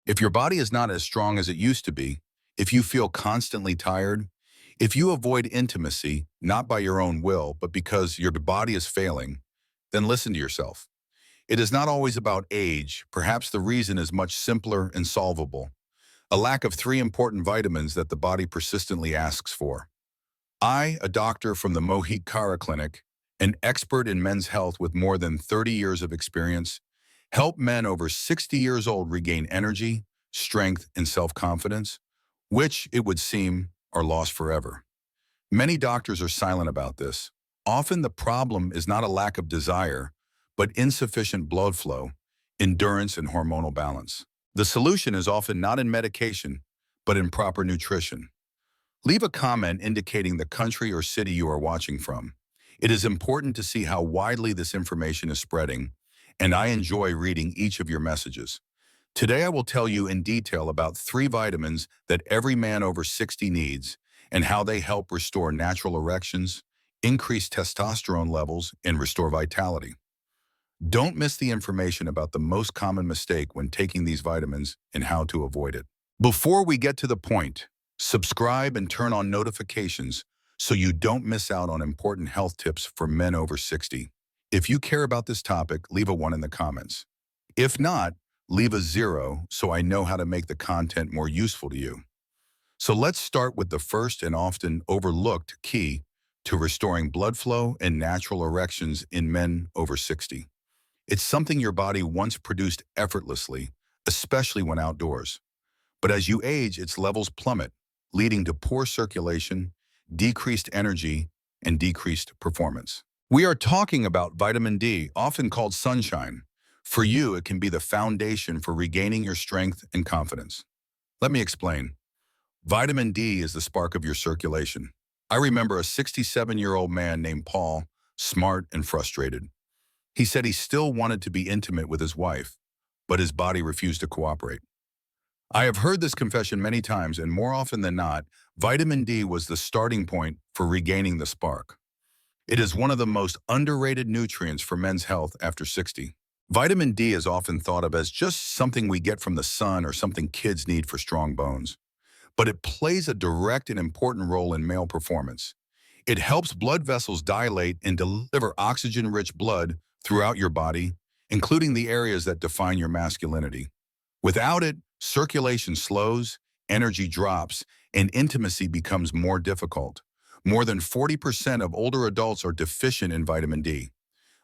If your body is not as strong as it used to be, if you feel constantly tired, if you avoid intimacy, not by your own will, but because your body is failing, then listen to yourself. It is not always about age. Perhaps the reason is much simpler and solvable. A lack of three important vitamins that the body persistently asks for. I, a doctor from the Mohit Kara Clinic, an expert in men's health with more than 30 years of experience, help men over 60 years old regain energy, strength, and self-confidence, which, it would seem, are lost forever. Many doctors are silent about this. Often the problem is not a lack of desire, but insufficient blood flow, endurance, and hormonal balance. The solution is often not in medication, but in proper nutrition. Leave a comment indicating the country or city you are watching from. It is important to see how widely this information is spreading, and I enjoy reading each of your messages. Today I will tell you in detail about three vitamins that every man over 60 needs and how they help restore natural erections, increase testosterone levels, and restore vitality. Don't miss the information about the most common mistake when taking these vitamins and how to avoid it. Before we get to the point, subscribe and turn on notifications so you don't miss out on important health tips for men over 60. If you care about this topic, leave a 1 in the comments. If not, leave a 0 so I know how to make the content more useful to you. So let's start with the first and often overlooked key to restoring blood flow and natural erections in men over 60. It's something your body once produced effortlessly, especially when outdoors. But as you age, its levels plummet, leading to poor circulation, decreased energy, and decreased performance. We are talking about vitamin D, often called sunshine. For you, it can be the foundation for regaining your strength and confidence. Let me explain. Vitamin D is the spark of your circulation. I remember a 67-year-old man named Paul, smart and frustrated. He said he still wanted to be intimate with his wife, but his body refused to cooperate. I have heard this confession many times, and more often than not, vitamin D was the starting point for regaining the spark. It is one of the most underrated nutrients for men's health after 60. Vitamin D is often thought of as just something we get from the sun or something kids need for strong bones. But it plays a direct and important role in male performance. It helps blood vessels dilate and deliver oxygen-rich blood throughout your body, including the areas that define your masculinity. Without it, circulation slows, energy drops, and intimacy becomes more difficult. More than 40% of older adults are deficient in vitamin D.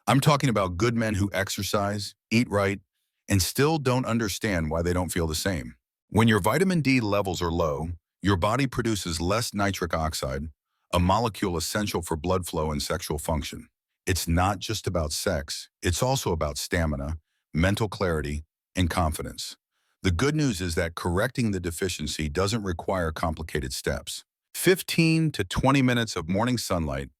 I'm talking about good men who exercise, eat right, and still don't understand why they don't feel the same. When your vitamin D levels are low, your body produces less nitric oxide, a molecule essential for blood flow and sexual function. It's not just about sex, it's also about stamina, mental clarity, and confidence. The good news is that correcting the deficiency doesn't require complicated steps. 15 to 20 minutes of morning sunlight,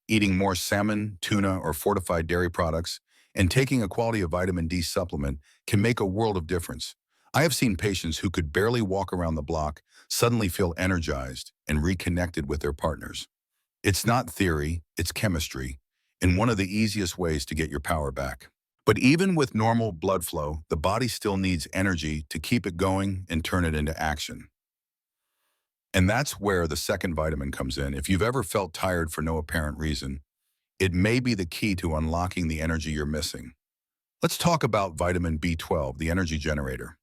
eating more salmon, tuna, or fortified dairy products, and taking a quality of vitamin D supplement can make a world of difference. I have seen patients who could barely walk around the block suddenly feel energized and reconnected with their partners. It's not theory, it's chemistry, and one of the easiest ways to get your power back. But even with normal blood flow, the body still needs energy to keep it going and turn it into action. And that's where the second vitamin comes in. If you've ever felt tired for no apparent reason, it may be the key to unlocking the energy you're missing. Let's talk about vitamin B12, the energy generator.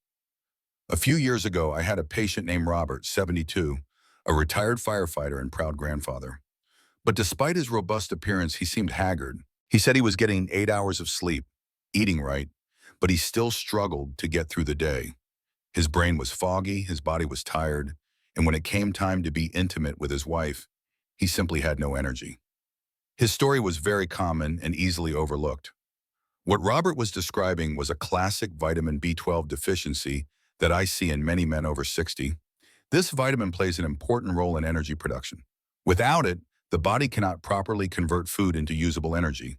A few years ago, I had a patient named Robert, 72, a retired firefighter and proud grandfather. But despite his robust appearance, he seemed haggard. He said he was getting 8 hours of sleep, eating right, but he still struggled to get through the day. His brain was foggy, his body was tired, and when it came time to be intimate with his wife, he simply had no energy. His story was very common and easily overlooked. What Robert was describing was a classic vitamin B12 deficiency that I see in many men over 60. This vitamin plays an important role in energy production. Without it, the body cannot properly convert food into usable energy.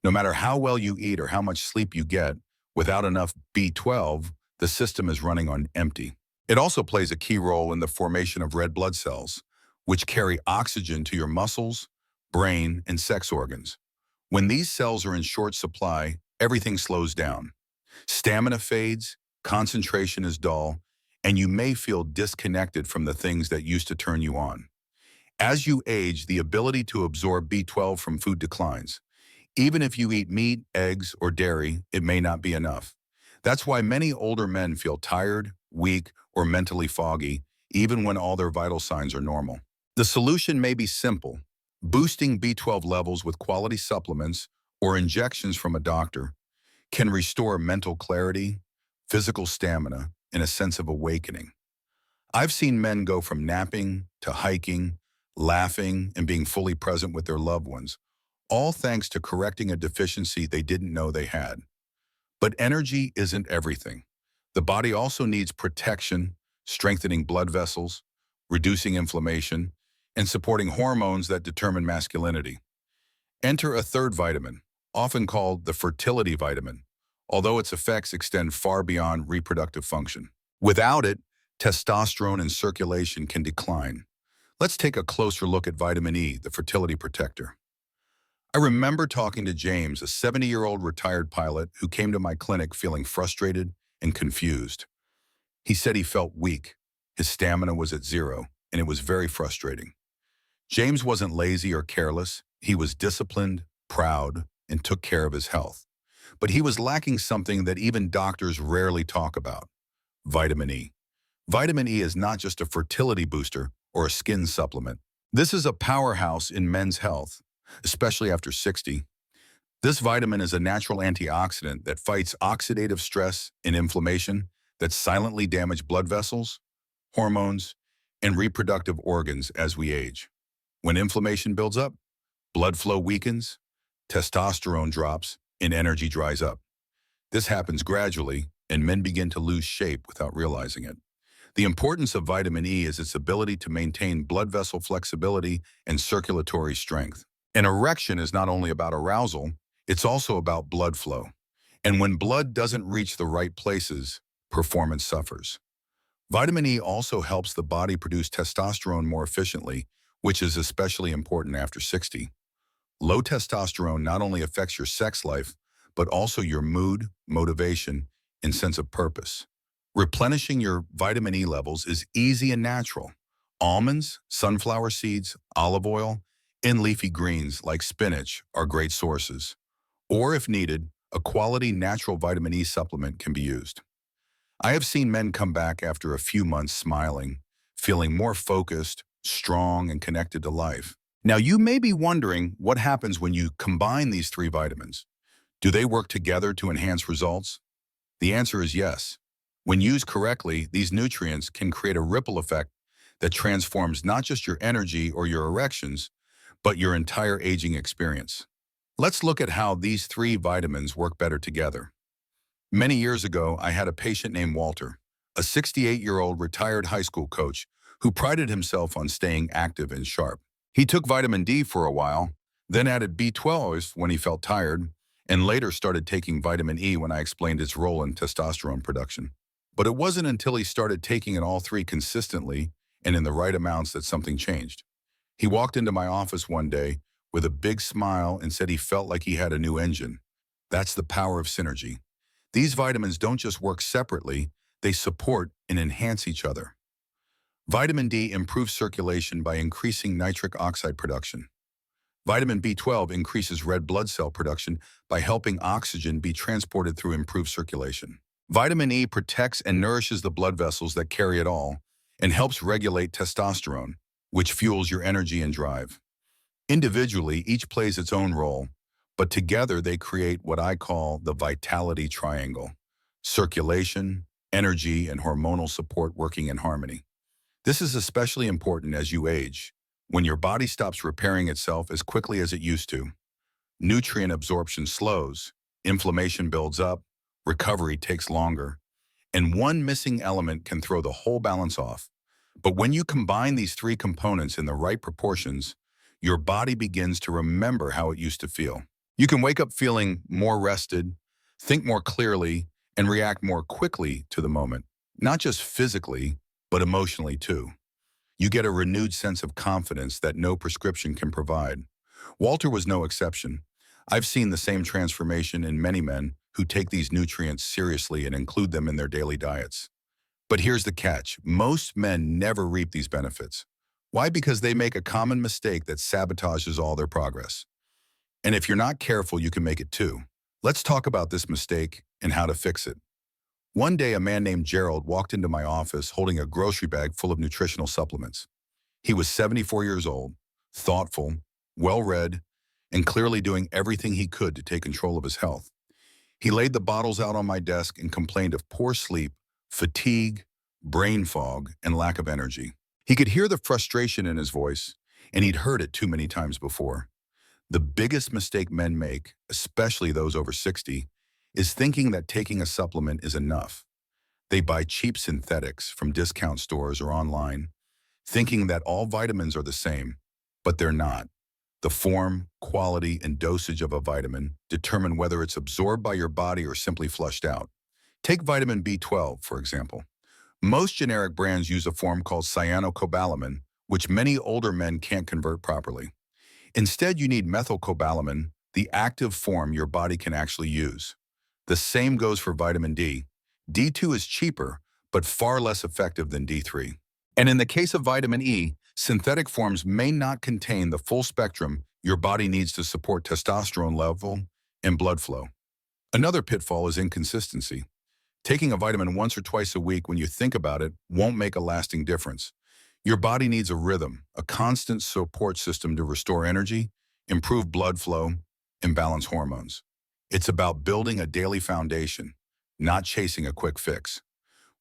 No matter how well you eat or how much sleep you get, without enough B12, the system is running on empty. It also plays a key role in the formation of red blood cells, which carry oxygen to your muscles, brain, and sex organs. When these cells are in short supply, everything slows down. Stamina fades, concentration is dull, and you may feel disconnected from the things that used to turn you on. As you age, the ability to absorb B12 from food declines. Even if you eat meat, eggs, or dairy, it may not be enough. That's why many older men feel tired, weak, or mentally foggy, even when all their vital signs are normal. The solution may be simple: boosting B12 levels with quality supplements or injections from a doctor can restore mental clarity, physical stamina, and a sense of awakening. I've seen men go from napping to hiking, laughing, and being fully present with their loved ones, all thanks to correcting a deficiency they didn't know they had. But energy isn't everything. The body also needs protection, strengthening blood vessels, reducing inflammation, and supporting hormones that determine masculinity. Enter a third vitamin, often called the fertility vitamin, although its effects extend far beyond reproductive function. Without it, testosterone in circulation can decline. Let's take a closer look at vitamin E, the fertility protector. I remember talking to James, a 70-year-old retired pilot who came to my clinic feeling frustrated and confused. He said he felt weak, his stamina was at zero, and it was very frustrating. James wasn't lazy or careless. He was disciplined, proud, and took care of his health. But he was lacking something that even doctors rarely talk about: vitamin E. Vitamin E is not just a fertility booster or a skin supplement. This is a powerhouse in men's health, especially after 60. This vitamin is a natural antioxidant that fights oxidative stress and inflammation that silently damage blood vessels, hormones, and reproductive organs as we age. When inflammation builds up, blood flow weakens, testosterone drops, and energy dries up. This happens gradually, and men begin to lose shape without realizing it. The importance of vitamin E is its ability to maintain blood vessel flexibility and circulatory strength. An erection is not only about arousal, it's also about blood flow. And when blood doesn't reach the right places, performance suffers. Vitamin E also helps the body produce testosterone more efficiently, which is especially important after 60. Low testosterone not only affects your sex life, but also your mood, motivation, and sense of purpose. Replenishing your vitamin E levels is easy and natural. Almonds, sunflower seeds, olive oil, and leafy greens like spinach are great sources. Or if needed, a quality natural vitamin E supplement can be used. I have seen men come back after a few months smiling, feeling more focused, strong, and connected to life. Now, you may be wondering what happens when you combine these three vitamins. Do they work together to enhance results? The answer is yes. When used correctly, these nutrients can create a ripple effect that transforms not just your energy or your erections, but your entire aging experience. Let's look at how these three vitamins work better together. Many years ago, I had a patient named Walter, a 68-year-old retired high school coach who prided himself on staying active and sharp. He took vitamin D for a while, then added B12 when he felt tired, and later started taking vitamin E when I explained its role in testosterone production. But it wasn't until he started taking it all three consistently and in the right amounts that something changed. He walked into my office one day with a big smile and said he felt like he had a new engine. That's the power of synergy. These vitamins don't just work separately, they support and enhance each other. Vitamin D improves circulation by increasing nitric oxide production. Vitamin B12 increases red blood cell production by helping oxygen be transported through improved circulation. Vitamin E protects and nourishes the blood vessels that carry it all and helps regulate testosterone, which fuels your energy and drive. Individually, each plays its own role, but together they create what I call the vitality triangle: circulation, energy, and hormonal support working in harmony. This is especially important as you age, when your body stops repairing itself as quickly as it used to. Nutrient absorption slows, inflammation builds up, recovery takes longer, and one missing element can throw the whole balance off. But when you combine these three components in the right proportions, your body begins to remember how it used to feel. You can wake up feeling more rested, think more clearly, and react more quickly to the moment, not just physically, but emotionally too. You get a renewed sense of confidence that no prescription can provide. Walter was no exception. I've seen the same transformation in many men who take these nutrients seriously and include them in their daily diets. But here's the catch. Most men never reap these benefits. Why? Because they make a common mistake that sabotages all their progress. And if you're not careful, you can make it too. Let's talk about this mistake and how to fix it. One day, a man named Gerald walked into my office holding a grocery bag full of nutritional supplements. He was 74 years old, thoughtful, well-read, and clearly doing everything he could to take control of his health. He laid the bottles out on my desk and complained of poor sleep, fatigue, brain fog, and lack of energy. He could hear the frustration in his voice, and he'd heard it too many times before. The biggest mistake men make, especially those over 60, is thinking that taking a supplement is enough. They buy cheap synthetics from discount stores or online, thinking that all vitamins are the same, but they're not. The form, quality, and dosage of a vitamin determine whether it's absorbed by your body or simply flushed out. Take vitamin B12, for example. Most generic brands use a form called cyanocobalamin, which many older men can't convert properly. Instead, you need methylcobalamin, the active form your body can actually use. The same goes for vitamin D. D2 is cheaper, but far less effective than D3. And in the case of vitamin E, synthetic forms may not contain the full spectrum your body needs to support testosterone level and blood flow. Another pitfall is inconsistency. Taking a vitamin once or twice a week when you think about it won't make a lasting difference. Your body needs a rhythm, a constant support system to restore energy, improve blood flow, and balance hormones. It's about building a daily foundation, not chasing a quick fix.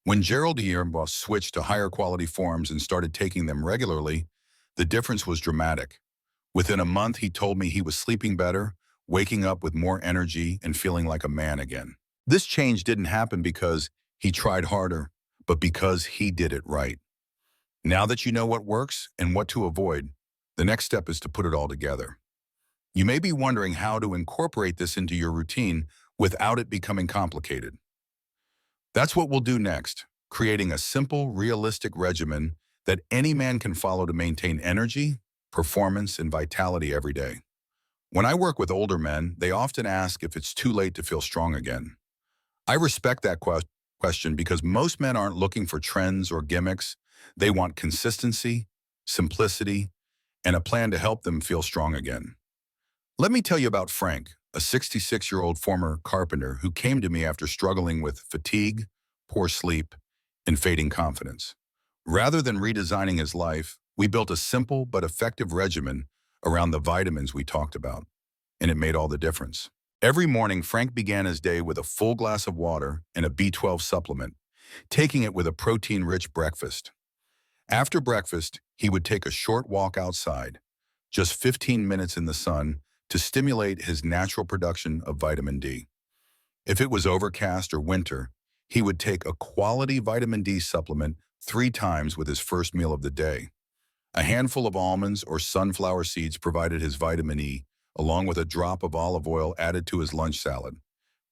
When Gerald Yermbos switched to higher quality forms and started taking them regularly, the difference was dramatic. Within a month, he told me he was sleeping better, waking up with more energy, and feeling like a man again. This change didn't happen because he tried harder, but because he did it right. Now that you know what works and what to avoid, the next step is to put it all together. You may be wondering how to incorporate this into your routine without it becoming complicated. That's what we'll do next, creating a simple, realistic regimen that any man can follow to maintain energy, performance, and vitality every day. When I work with older men, they often ask if it's too late to feel strong again. I respect that question because most men aren't looking for trends or gimmicks. They want consistency, simplicity, and a plan to help them feel strong again. Let me tell you about Frank, a 66-year-old former carpenter who came to me after struggling with fatigue, poor sleep, and fading confidence. Rather than redesigning his life, we built a simple but effective regimen around the vitamins we talked about, and it made all the difference. Every morning, Frank began his day with a full glass of water and a B12 supplement, taking it with a protein-rich breakfast. After breakfast, he would take a short walk outside, just 15 minutes in the sun, to stimulate his natural production of vitamin D. If it was overcast or winter, he would take a quality vitamin D supplement 3 times with his first meal of the day. A handful of almonds or sunflower seeds provided his vitamin E, along with a drop of olive oil added to his lunch salad.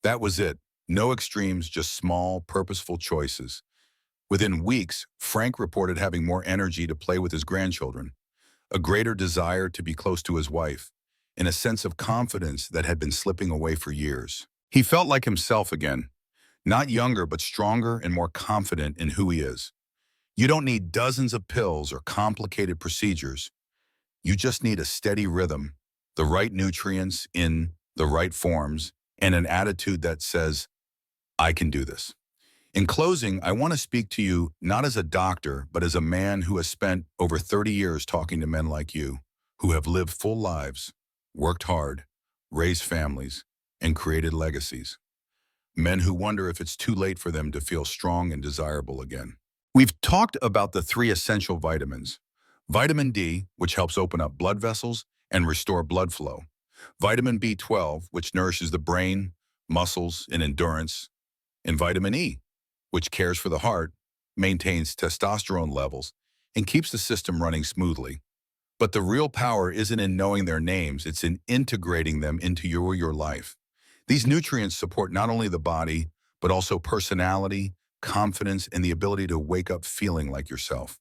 That was it. No extremes, just small, purposeful choices. Within weeks, Frank reported having more energy to play with his grandchildren, a greater desire to be close to his wife, and a sense of confidence that had been slipping away for years. He felt like himself again, not younger but stronger and more confident in who he is. You don't need dozens of pills or complicated procedures. You just need a steady rhythm, the right nutrients in the right forms, and an attitude that says, I can do this. In closing, I want to speak to you not as a doctor, but as a man who has spent over 30 years talking to men like you, who have lived full lives, worked hard, raised families, and created legacies. Men who wonder if it's too late for them to feel strong and desirable again. We've talked about the 3 essential vitamins. Vitamin D, which helps open up blood vessels and restore blood flow. Vitamin B12, which nourishes the brain, muscles, and endurance. And vitamin E, which cares for the heart, maintains testosterone levels, and keeps the system running smoothly. But the real power isn't in knowing their names, it's in integrating them into your life. These nutrients support not only the body, but also personality, confidence, and the ability to wake up feeling like yourself.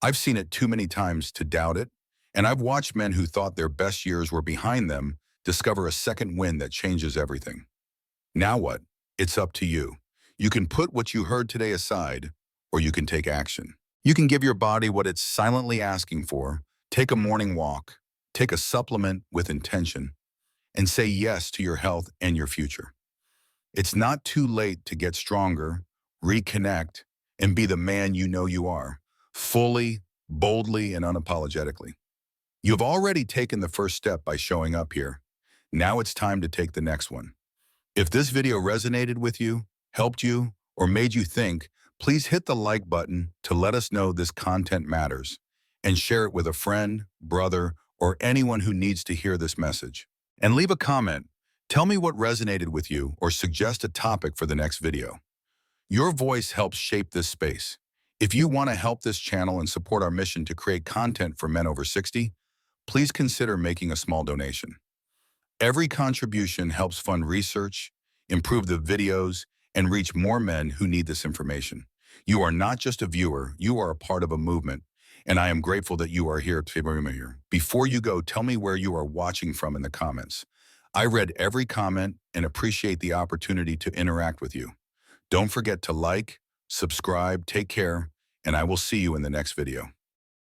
I've seen it too many times to doubt it, and I've watched men who thought their best years were behind them discover a second wind that changes everything. Now what? It's up to you. You can put what you heard today aside, or you can take action. You can give your body what it's silently asking for, take a morning walk, take a supplement with intention, and say yes to your health and your future. It's not too late to get stronger, reconnect, and be the man you know you are, fully, boldly, and unapologetically. You've already taken the first step by showing up here. Now it's time to take the next one. If this video resonated with you, helped you, or made you think, please hit the like button to let us know this content matters, and share it with a friend, brother, or anyone who needs to hear this message. And leave a comment. Tell me what resonated with you or suggest a topic for the next video. Your voice helps shape this space. If you want to help this channel and support our mission to create content for men over 60, please consider making a small donation. Every contribution helps fund research, improve the videos, and reach more men who need this information. You are not just a viewer, you are a part of a movement, and I am grateful that you are here. Before you go, tell me where you are watching from in the comments. I read every comment and appreciate the opportunity to interact with you. Don't forget to like, subscribe, take care, and I will see you in the next video.